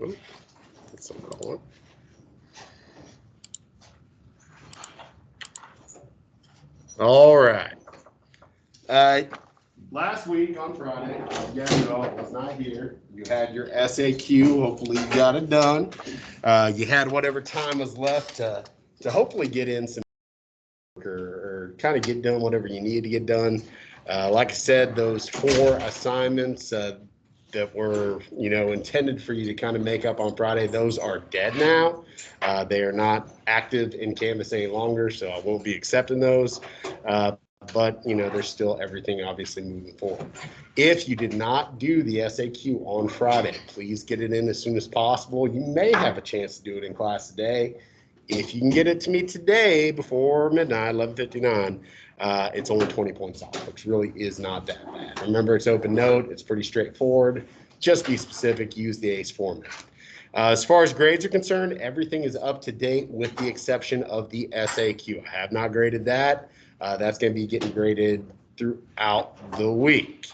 Ooh, that's some color. All right. Last week on Friday, again, was not here. You had your SAQ. Hopefully, you got it done. You had whatever time was left to hopefully get in some or kind of get done whatever you need to get done. Like I said, those 4 assignments that were, intended for you to kind of make up on Friday, those are dead now. They are not active in Canvas any longer, so I won't be accepting those. But, there's still everything obviously moving forward. If you did not do the SAQ on Friday, please get it in as soon as possible. You may have a chance to do it in class today. If you can get it to me today before midnight, 11:59, it's only 20 points off, which really is not that bad. Remember, it's open note. It's pretty straightforward. Just be specific. Use the ACE format. As far as grades are concerned, everything is up to date with the exception of the SAQ. I have not graded that. That's going to be getting graded throughout the week.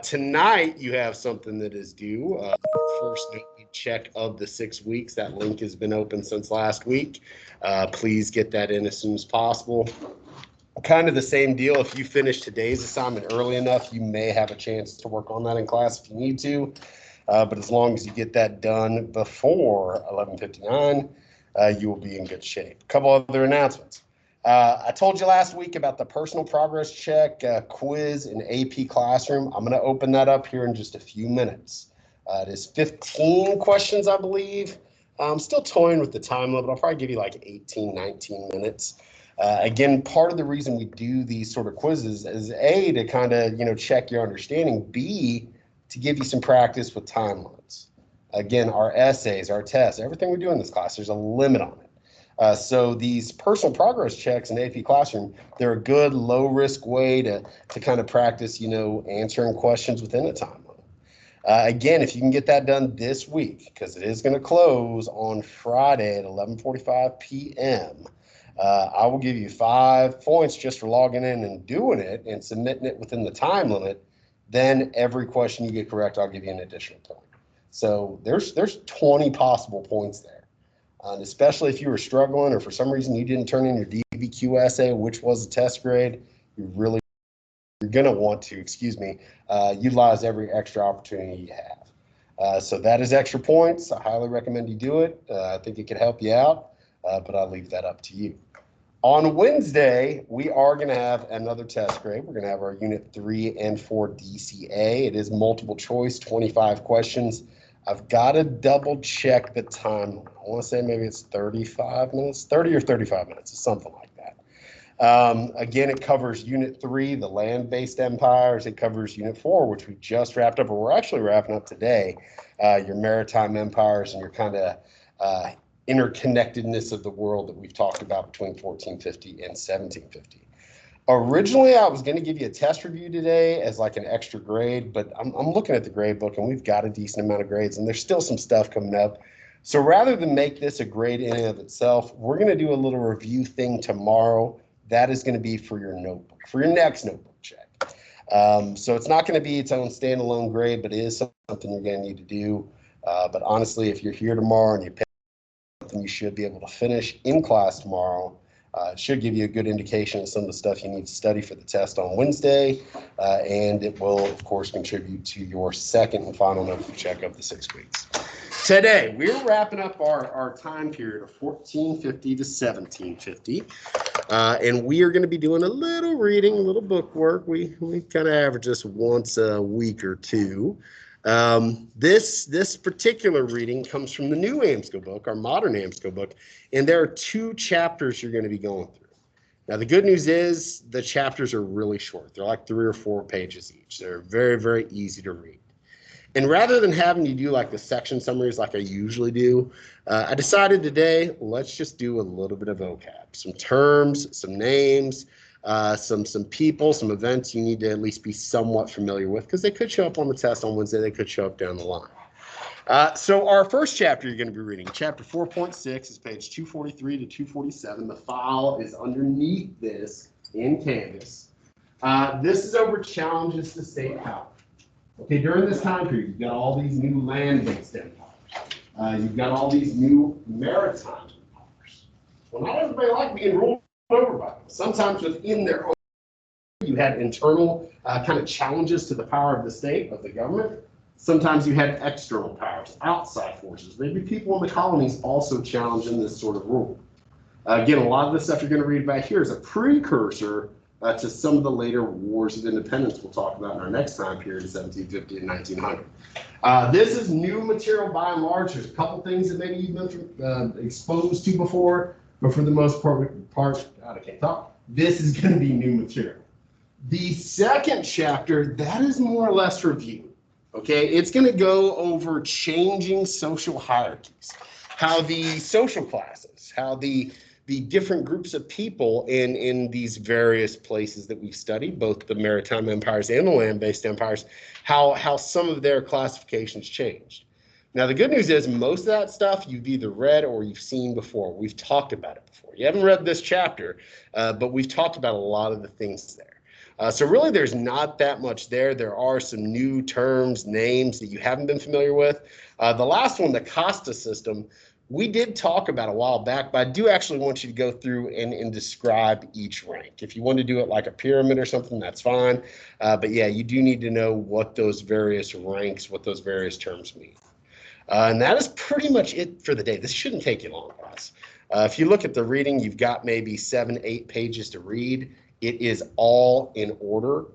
Tonight, you have something that is due. First check of the 6 weeks. That link has been open since last week. Please get that in as soon as possible. Kind of the same deal. If you finish today's assignment early enough, you may have a chance to work on that in class if you need to. But as long as you get that done before 11:59, you will be in good shape. A couple other announcements. I told you last week about the personal progress check quiz in AP Classroom. I'm going to open that up here in just a few minutes. It is 15 questions, I believe. I'm still toying with the time limit. I'll probably give you like 18, 19 minutes. Again, part of the reason we do these sort of quizzes is A, to kind of, check your understanding, B, to give you some practice with time limits. Again, our essays, our tests, everything we do in this class, there's a limit on it. So these personal progress checks in AP Classroom, they're a good low-risk way to kind of practice, answering questions within a time limit. Again, if you can get that done this week, because it is going to close on Friday at 11:45 p.m., I will give you 5 points just for logging in and doing it and submitting it within the time limit. Then every question you get correct, I'll give you an additional point. So there's 20 possible points there. And especially if you were struggling or for some reason you didn't turn in your DBQ essay, which was a test grade, you're going to want to, utilize every extra opportunity you have. So that is extra points. I highly recommend you do it. I think it could help you out, but I'll leave that up to you. On Wednesday, we are going to have another test grade. We're going to have our Unit 3 and 4 DCA. It is multiple choice, 25 questions. I've got to double check the time. I want to say maybe it's 35 minutes, 30 or 35 minutes, something like that. Again, it covers Unit 3, the land-based empires. It covers Unit 4, which we just wrapped up, or we're actually wrapping up today, your maritime empires and your kind of interconnectedness of the world that we've talked about between 1450 and 1750. Originally, I was going to give you a test review today as like an extra grade, but I'm looking at the grade book and we've got a decent amount of grades and there's still some stuff coming up. So rather than make this a grade in and of itself, we're going to do a little review thing tomorrow. That is going to be for your notebook, for your next notebook check. So it's not going to be its own standalone grade, but it is something you're going to need to do. But honestly, if you're here tomorrow and you pick something, you should be able to finish in class tomorrow. It should give you a good indication of some of the stuff you need to study for the test on Wednesday, and it will, of course, contribute to your second and final notebook check of the 6 weeks. Today, we're wrapping up our time period of 1450 to 1750, and we are going to be doing a little reading, a little book work. We kind of average this once a week or two. This particular reading comes from the new AMSCO book, our modern AMSCO book, and there are 2 chapters you're going to be going through. Now, the good news is the chapters are really short. They're like 3 or 4 pages each. They're very, very easy to read. And rather than having you do like the section summaries like I usually do, I decided today, let's just do a little bit of vocab, some terms, some names, some people, some events you need to at least be somewhat familiar with because they could show up on the test on Wednesday. They could show up down the line. So our first chapter you're going to be reading, chapter 4.6 is page 243 to 247. The file is underneath this in Canvas. This is over challenges to state power. Okay, during this time period, you've got all these new land-based empires. You've got all these new maritime powers. Well, not everybody liked being ruled over by them. Sometimes within their own, you had internal kind of challenges to the power of the state, of the government. Sometimes you had external powers, outside forces. Maybe people in the colonies also challenging this sort of rule. Again, a lot of the stuff you're going to read about here is a precursor to some of the later wars of independence we'll talk about in our next time period, 1750 and 1900. This is new material by and large. There's a couple things that maybe you've been exposed to before, but for the most part, God, I can't talk. This is going to be new material. The second chapter, that is more or less review. Okay, it's going to go over changing social hierarchies, how the social classes, how the different groups of people in these various places that we've studied, both the maritime empires and the land-based empires, how some of their classifications changed. Now, the good news is most of that stuff you've either read or you've seen before. We've talked about it before. You haven't read this chapter, but we've talked about a lot of the things there. So really, there's not that much there. There are some new terms, names that you haven't been familiar with. The last one, the Costa system, we did talk about a while back, but I do actually want you to go through and describe each rank. If you want to do it like a pyramid or something, that's fine. But yeah, you do need to know what those various ranks, what those various terms mean. And that is pretty much it for the day. This shouldn't take you long, guys. If you look at the reading, you've got maybe 7-8 pages to read. It is all in order.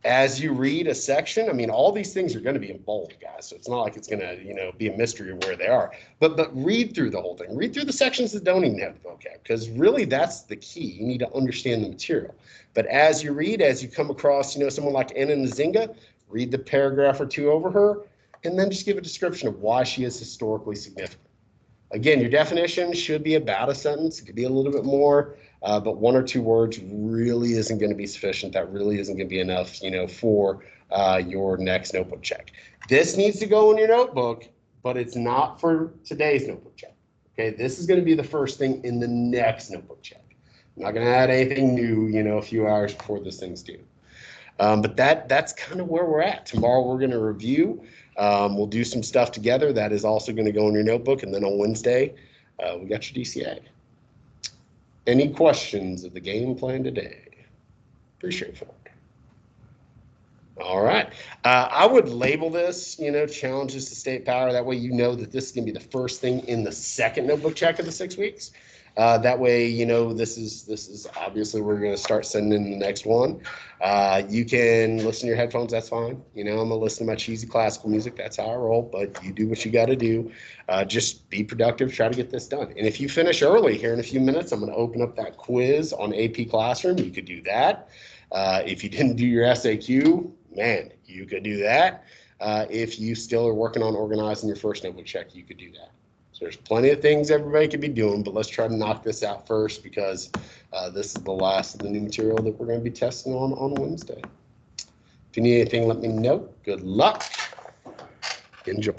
As you read a section, I mean, all these things are going to be in bold, guys. So it's not like it's going to, be a mystery of where they are. But read through the whole thing. Read through the sections that don't even have the vocab, because really that's the key. You need to understand the material. But as you read, as you come across, someone like Anna Nzinga, read the paragraph or two over her, and then just give a description of why she is historically significant. Again, your definition should be about a sentence. It could be a little bit more, but 1 or 2 words really isn't going to be sufficient. That really isn't going to be enough, for your next notebook check. This needs to go in your notebook, but it's not for today's notebook check. Okay, this is going to be the first thing in the next notebook check. I'm not going to add anything new, a few hours before this thing's due. But that's kind of where we're at. Tomorrow we're going to review. We'll do some stuff together. That is also going to go in your notebook. And then on Wednesday, we got your DCA. Any questions of the game plan today? Pretty straightforward. All right. I would label this, challenges to state power. That way, that this is going to be the first thing in the second notebook check of the 6 weeks. That way, this is obviously we're going to start sending in the next one. You can listen to your headphones. That's fine. I'm going to listen to my cheesy classical music. That's how I roll. But you do what you got to do. Just be productive. Try to get this done. And if you finish early here in a few minutes, I'm going to open up that quiz on AP Classroom. You could do that. If you didn't do your SAQ, man, you could do that. If you still are working on organizing your first notebook check, you could do that. So there's plenty of things everybody could be doing, but let's try to knock this out first because this is the last of the new material that we're going to be testing on Wednesday. If you need anything, let me know. Good luck. Enjoy.